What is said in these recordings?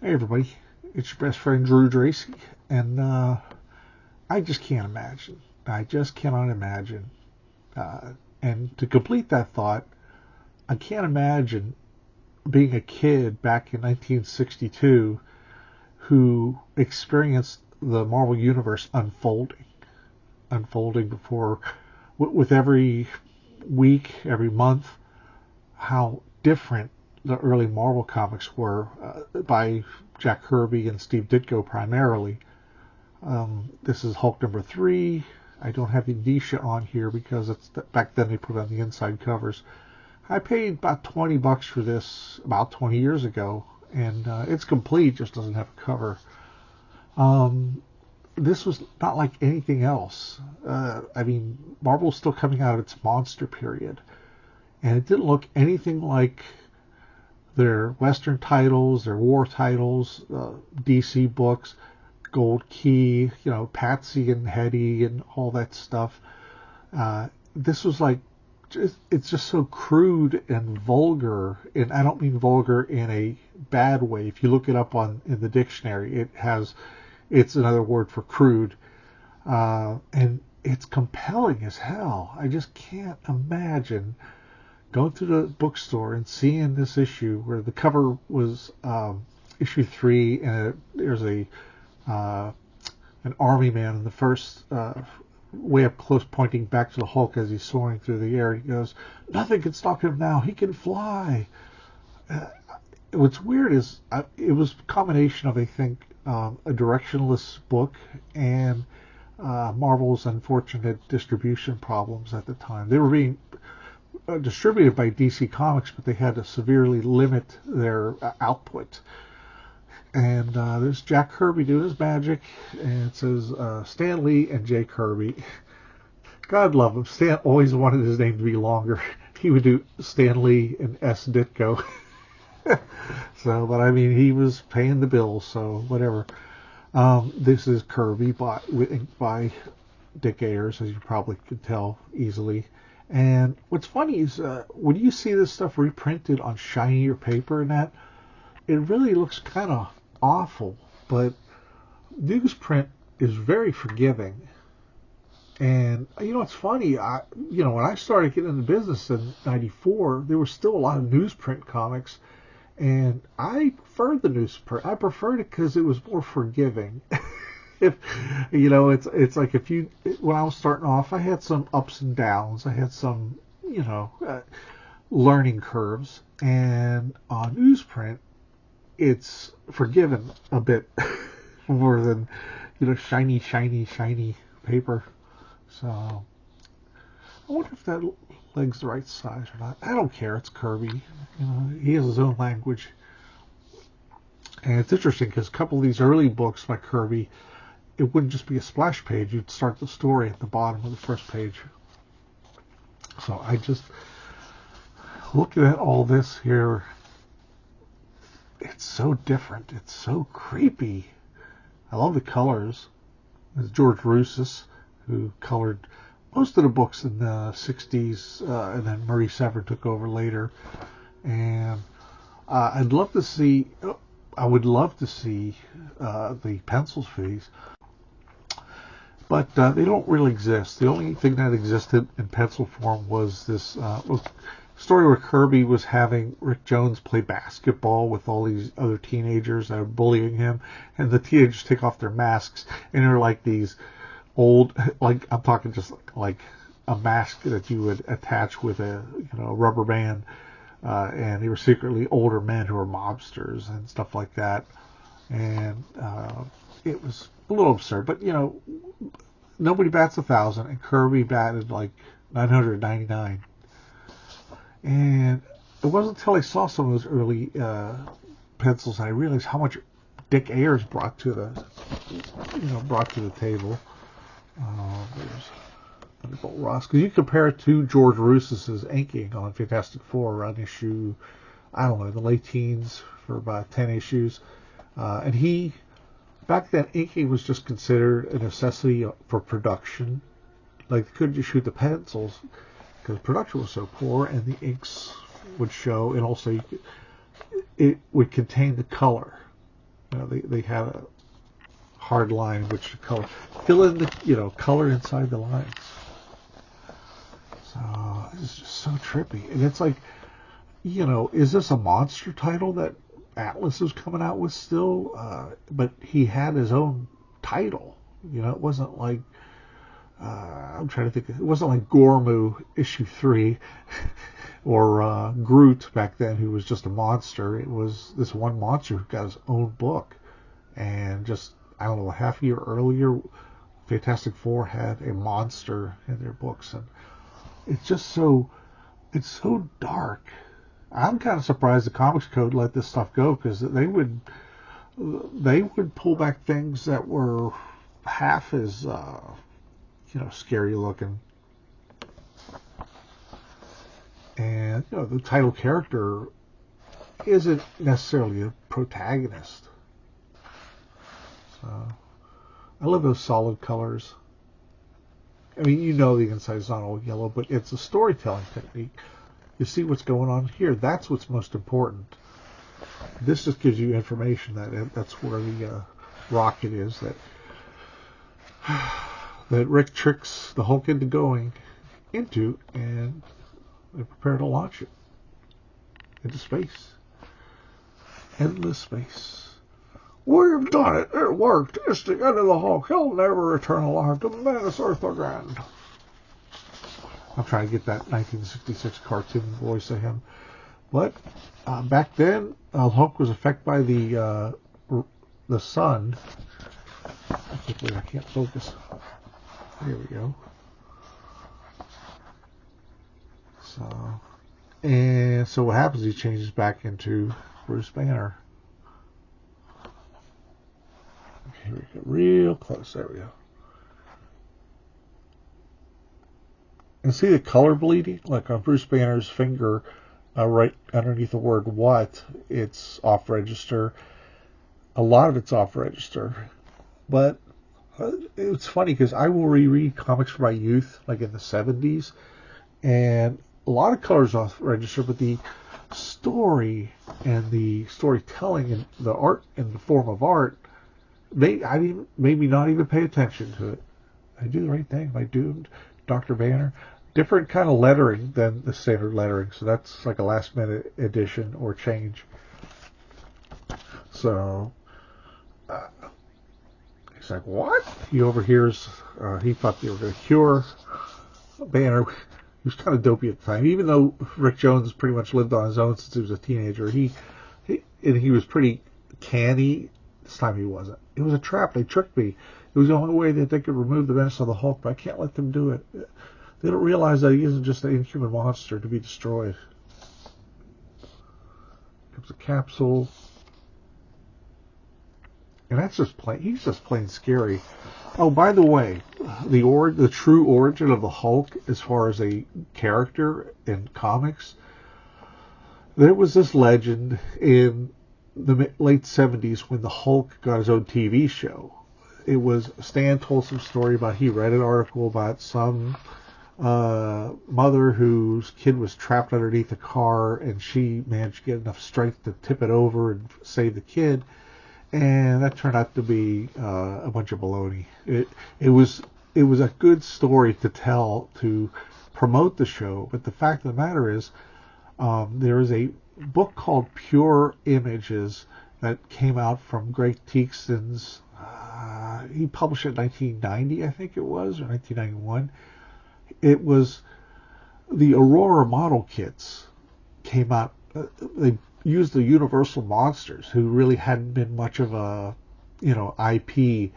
Hey everybody, it's your best friend Drew Dracy, and I just can't imagine. I just cannot imagine. And to complete that thought, I can't imagine being a kid back in 1962 who experienced the Marvel Universe unfolding before, with every week, every month, how different the early Marvel comics were by Jack Kirby and Steve Ditko primarily. This is Hulk number 3. I don't have Indicia on here because back then they put on the inside covers. I paid about $20 for this about 20 years ago, and it's complete, just doesn't have a cover. This was not like anything else. Marvel was still coming out of its monster period, and it didn't look anything like their Western titles, their war titles, DC books, Gold Key, Patsy and Hetty and all that stuff. This was like, it's just so crude and vulgar, and I don't mean vulgar in a bad way. If you look it up in the dictionary, it's another word for crude, and it's compelling as hell. I just can't imagine going to the bookstore and seeing this issue where the cover was issue 3, and there's an army man in the first way up close, pointing back to the Hulk as he's soaring through the air. He goes, "Nothing can stop him now. He can fly." What's weird is it was a combination of, I think, a directionless book and Marvel's unfortunate distribution problems at the time. They were being distributed by DC Comics, but they had to severely limit their output. And there's Jack Kirby doing his magic, and it says Stan Lee and J. Kirby. God love him. Stan always wanted his name to be longer. He would do Stan Lee and S. Ditko. But he was paying the bills, so whatever. This is Kirby by Dick Ayers, as you probably could tell easily. And what's funny is when you see this stuff reprinted on shinier paper and that, it really looks kind of awful. But newsprint is very forgiving. And it's funny. When I started getting into business in '94, there was still a lot of newsprint comics, and I preferred the newsprint. I preferred it because it was more forgiving. It's like when I was starting off, I had some ups and downs. I had some, learning curves. And on newsprint, it's forgiven a bit more than, shiny paper. So I wonder if that leg's the right size or not. I don't care. It's Kirby. He has his own language. And it's interesting because a couple of these early books by Kirby, it wouldn't just be a splash page. You'd start the story at the bottom of the first page. So I just, looking at all this here, it's so different. It's so creepy. I love the colors. There's George Roussos, who colored most of the books in the 60s, and then Murray Severn took over later. And I would love to see the pencils for these. But they don't really exist. The only thing that existed in pencil form was this story where Kirby was having Rick Jones play basketball with all these other teenagers that are bullying him, and the teenagers take off their masks, and they're like these old, like I'm talking just like a mask that you would attach with a rubber band, and they were secretly older men who were mobsters and stuff like that, and it was a little absurd, but nobody bats 1,000, and Kirby batted like 999. And it wasn't until I saw some of those early pencils and I realized how much Dick Ayers brought to the table. There's Thunderbolt Ross, because you compare it to George Roussos' inking on Fantastic Four around issue, I don't know, the late teens for about 10 issues, and back then, inking was just considered a necessity for production. Like, they couldn't just shoot the pencils because production was so poor, and the inks would show, and also it would contain the color. They had a hard line which to color, fill in the color inside the lines. So it's just so trippy, and it's like, is this a monster title that Atlas is coming out with still? But he had his own title. It wasn't like I'm trying to think. It wasn't like Gormu issue 3 or Groot back then, who was just a monster. It was this one monster who got his own book, and just I don't know, a half year earlier, Fantastic Four had a monster in their books, and it's so dark. I'm kind of surprised the Comics Code let this stuff go, because they would pull back things that were half as scary looking. And the title character isn't necessarily a protagonist. So I love those solid colors. I mean, the inside is not all yellow, but it's a storytelling technique. You see what's going on here. That's what's most important. This just gives you information that's where the rocket is that Rick tricks the Hulk into going into, and they're prepared to launch it into space. Endless space. We've done it. It worked. It's the end of the Hulk. He'll never return alive to menace Earth again. I'm trying to get that 1966 cartoon voice of him. But back then, Hulk was affected by the sun. I can't focus. There we go. So what happens? He changes back into Bruce Banner. Okay, we get real close. There we go. And see the color bleeding? Like on Bruce Banner's finger, right underneath the word "what," it's off register. A lot of it's off register. But it's funny because I will reread comics from my youth, like in the 70s, and a lot of colors off register, but the story and the storytelling and the art in the form of art, made me not even pay attention to it. I Do the Right Thing by Doomed, Dr. Banner. Different kind of lettering than the standard lettering, so that's like a last minute addition or change. So he's like, what? He overhears, he thought they were going to cure Banner. He was kind of dopey at the time. Even though Rick Jones pretty much lived on his own since he was a teenager, he was pretty canny. This time he wasn't. It was a trap. They tricked me. It was the only way that they could remove the menace of the Hulk, but I can't let them do it. They don't realize that he isn't just an inhuman monster to be destroyed. Comes a capsule. And that's just plain, he's just plain scary. Oh, by the way, the true origin of the Hulk as far as a character in comics, there was this legend in the late 70s when the Hulk got his own TV show. It was, Stan told some story about, he read an article about some mother whose kid was trapped underneath a car, and she managed to get enough strength to tip it over and save the kid. And that turned out to be a bunch of baloney. It was a good story to tell to promote the show, but the fact of the matter is, there is a book called Pure Images that came out from Greg Teakson's. He published it in 1990, I think it was, or 1991. It was the Aurora model kits came out. They used the Universal monsters, who really hadn't been much of a, IP,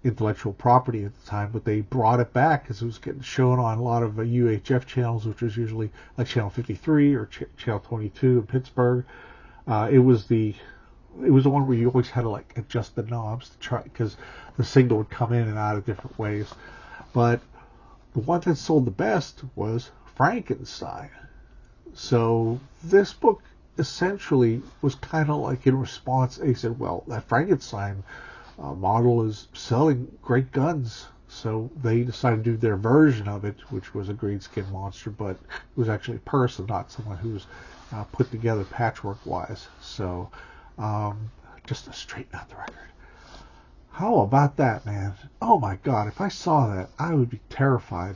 intellectual property at the time, but they brought it back because it was getting shown on a lot of UHF channels, which was usually like Channel 53 or Channel 22 in Pittsburgh. It was the one where you always had to like adjust the knobs to try, because the signal would come in and out of different ways. But the one that sold the best was Frankenstein. So this book essentially was kind of like in response. He said, well, that Frankenstein model is selling great guns, so they decided to do their version of it, which was a green skin monster, but it was actually a person, not someone who's put together patchwork wise. So just to straighten out the record. How about that, man? Oh my God, if I saw that, I would be terrified.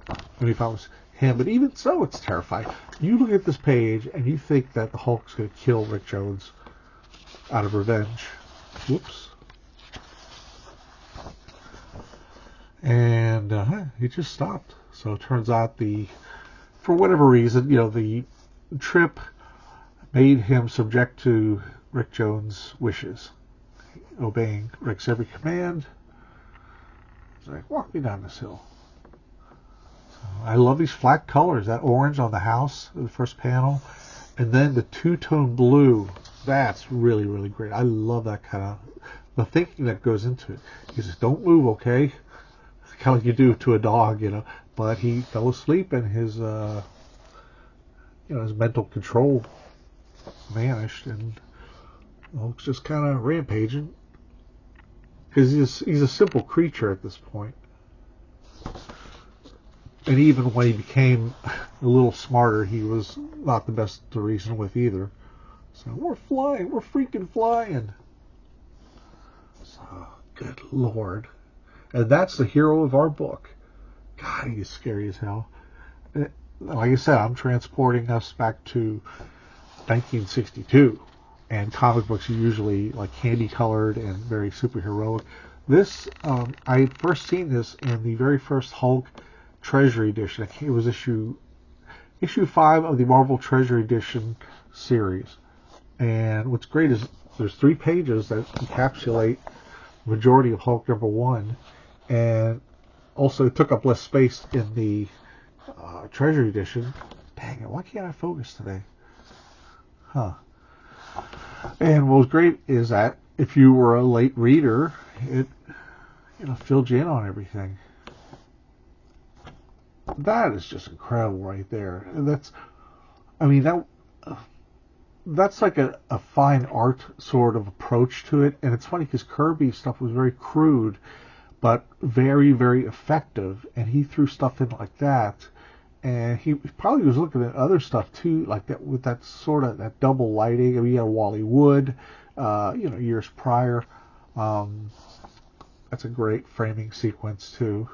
I mean, if I was him, but even so, it's terrifying. You look at this page and you think that the Hulk's going to kill Rick Jones out of revenge. Whoops. And he just stopped. So it turns out for whatever reason, the trip made him subject to Rick Jones' wishes, obeying Rick's every command. He's like, walk me down this hill. So I love these flat colors, that orange on the house, the first panel, and then the two-tone blue. That's really, really great. I love that kind of, the thinking that goes into it. He says, don't move, okay? Kind of like you do to a dog, But he fell asleep and his, his mental control vanished, and Hulk's just kind of rampaging. Because he's a simple creature at this point. And even when he became a little smarter, he was not the best to reason with either. So, we're flying. We're freaking flying. So, good Lord. And that's the hero of our book. God, he's scary as hell. Like I said, I'm transporting us back to 1962. And comic books are usually like candy-colored and very superheroic. This, I had first seen this in the very first Hulk Treasury Edition. It was issue 5 of the Marvel Treasury Edition series. And what's great is there's 3 pages that encapsulate the majority of Hulk number 1. And also took up less space in the Treasury Edition. Dang it, why can't I focus today? Huh. And what was great is that if you were a late reader, it filled you in on everything. That is just incredible right there. And that's like a fine art sort of approach to it. And it's funny because Kirby's stuff was very crude, but very, very effective. And he threw stuff in like that. And he probably was looking at other stuff too, like that, with that sort of that double lighting. I mean, he had Wally Wood, years prior. That's a great framing sequence too.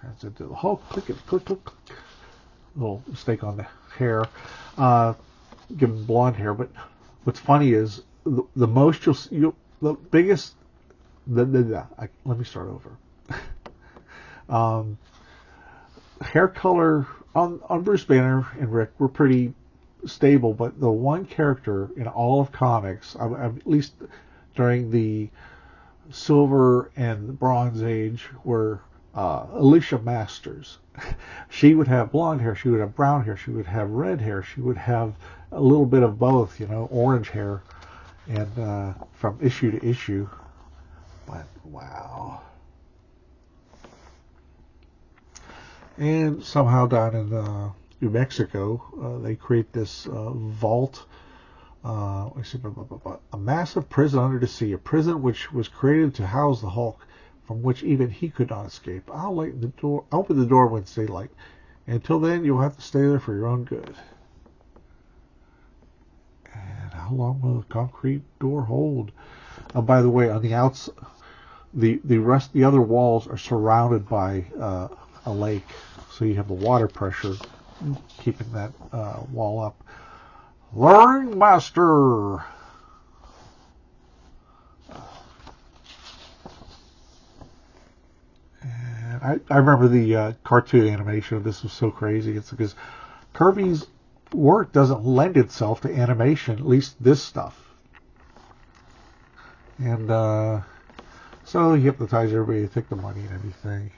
Turns into the Hulk. Click it, click, click, click. Little mistake on the hair. Give him blonde hair. But what's funny is the most the biggest. Let me start over. Hair color on Bruce Banner and Rick were pretty stable, but the one character in all of comics, at least during the Silver and Bronze Age, were Alicia Masters. She would have blonde hair, she would have brown hair, she would have red hair, she would have a little bit of both, orange hair, and from issue to issue. But wow. And somehow down in New Mexico, they create this vault, a massive prison under the sea, a prison which was created to house the Hulk, from which even he could not escape. I'll open the door when it's daylight. Until then, you'll have to stay there for your own good. And how long will the concrete door hold? By the way, on the outside, the other walls are surrounded by a lake, so you have the water pressure keeping that wall up. Luring Master. And I remember the cartoon animation of this was so crazy. It's because Kirby's work doesn't lend itself to animation, at least this stuff. And so he hypnotized everybody to take the money and everything.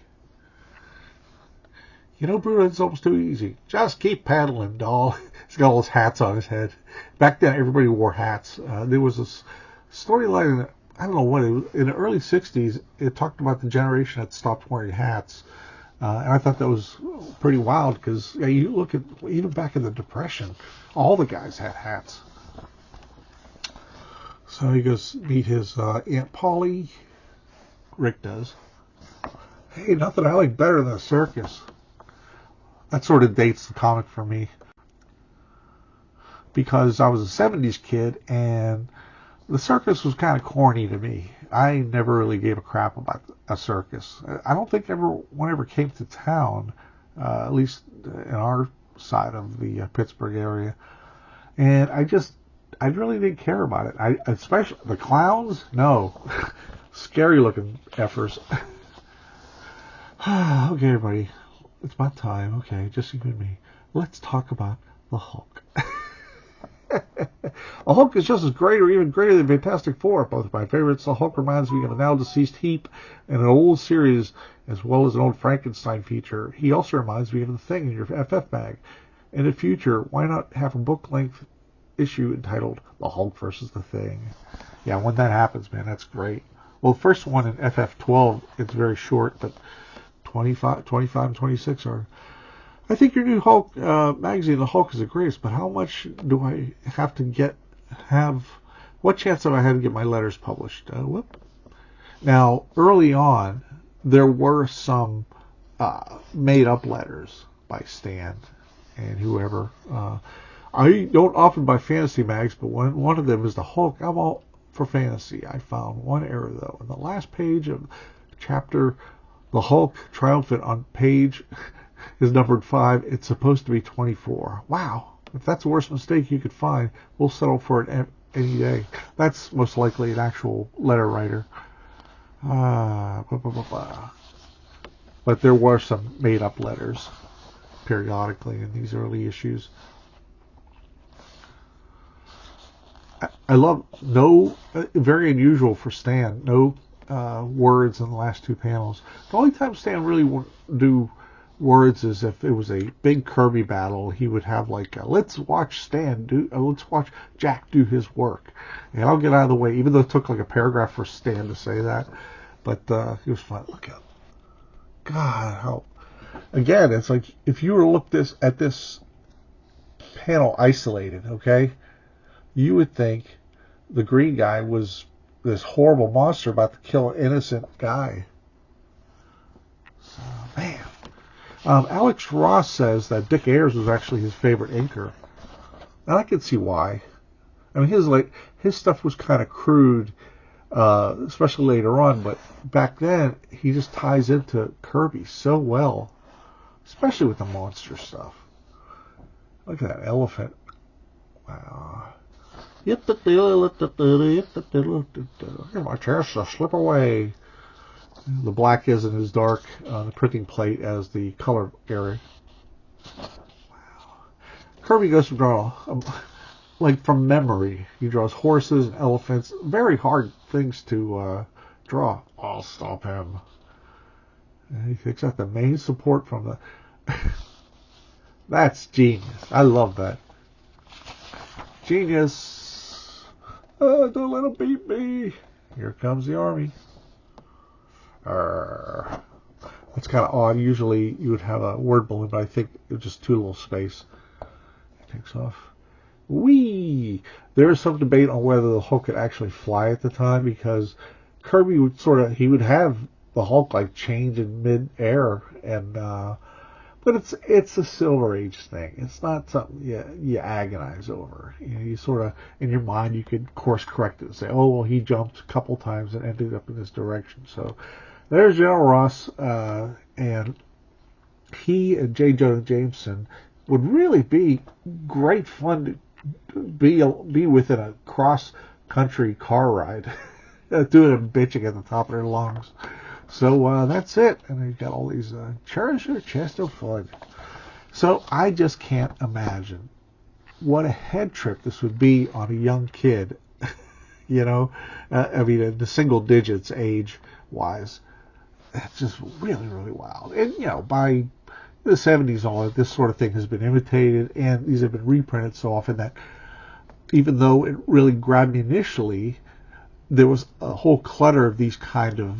Bruno, it's almost too easy. Just keep paddling, doll. He's got all his hats on his head. Back then, everybody wore hats. There was this storyline, I don't know what, in the early 60s, it talked about the generation that stopped wearing hats. And I thought that was pretty wild because you look at, even back in the Depression, all the guys had hats. So he goes meet his Aunt Polly. Rick does. Hey, nothing I like better than a circus. That sort of dates the comic for me. Because I was a 70s kid, and The circus was kind of corny to me. I never really gave a crap about a circus. I don't think one ever came to town, at least in our side of the Pittsburgh area. And I really didn't care about it. Especially the clowns, no. Scary looking effers. Okay, everybody. It's my time. Okay, just you and me. Let's talk about the Hulk. The Hulk is just as great or even greater than Fantastic Four. Both of my favorites. The Hulk reminds me of a now deceased Heap and an old series as well as an old Frankenstein feature. He also reminds me of The Thing in your FF mag. In the future, why not have a book-length issue entitled The Hulk versus the Thing? Yeah, when that happens, man, that's great. Well, the first one in FF12, it's very short, but 25 and 26 are... I think your new Hulk magazine, The Hulk, is the greatest, but how much do I have to what chance have I had to get my letters published? Now, early on, there were some made-up letters by Stan and whoever. I don't often buy fantasy mags, but one of them is The Hulk. I'm all for fantasy. I found one error, though. In the last page of chapter, The Hulk triumphant on page... is numbered 5. It's supposed to be 24. Wow. If that's the worst mistake you could find, we'll settle for it any day. That's most likely an actual letter writer. But there were some made-up letters periodically in these early issues. I love very unusual for Stan, no words in the last 2 panels. The only time Stan really would do words is if it was a big Kirby battle. He would have let's watch Jack do his work, and I'll get out of the way, even though it took a paragraph for Stan to say that. But it was fun. Look at God, how again, it's like if you were to look at this panel isolated, okay, you would think the green guy was this horrible monster about to kill an innocent guy. So, man. Alex Ross says that Dick Ayers was actually his favorite inker. And I can see why. I mean, his stuff was kind of crude, especially later on, but back then, he just ties into Kirby so well, especially with the monster stuff. Look at that elephant. Wow. Get my chest to slip away. The black isn't as dark on the printing plate as the color area. Wow. Kirby goes to draw, from memory. He draws horses and elephants. Very hard things to draw. I'll stop him. And he picks out the main support from the... That's genius. I love that. Genius. Oh, don't let him beat me. Here comes the army. That's kind of odd. Usually you would have a word balloon, but I think it was just too little space. It takes off. Whee! There was some debate on whether the Hulk could actually fly at the time, because Kirby would he would have the Hulk change in mid-air, and but it's a Silver Age thing. It's not something you agonize over. You sort of, in your mind, you could course correct it and say, oh, well, he jumped a couple times and ended up in this direction. So there's General Ross, and he and J. Jonah Jameson would really be great fun to be within a cross-country car ride, doing a bitching at the top of their lungs. So that's it. And they've got all these cherish your chest of fun. So I just can't imagine what a head trip this would be on a young kid. I mean, in the single digits age-wise. It's just really, really wild. And, by the 70s on, this sort of thing has been imitated, and these have been reprinted so often that even though it really grabbed me initially, there was a whole clutter of these kind of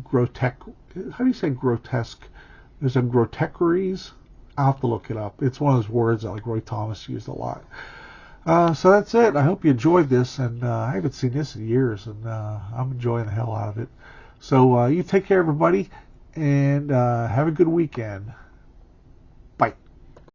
grotesque. How do you say grotesque? There's some grotesqueries. I'll have to look it up. It's one of those words that Roy Thomas used a lot. So that's it. I hope you enjoyed this, and I haven't seen this in years, and I'm enjoying the hell out of it. So you take care, everybody, and have a good weekend.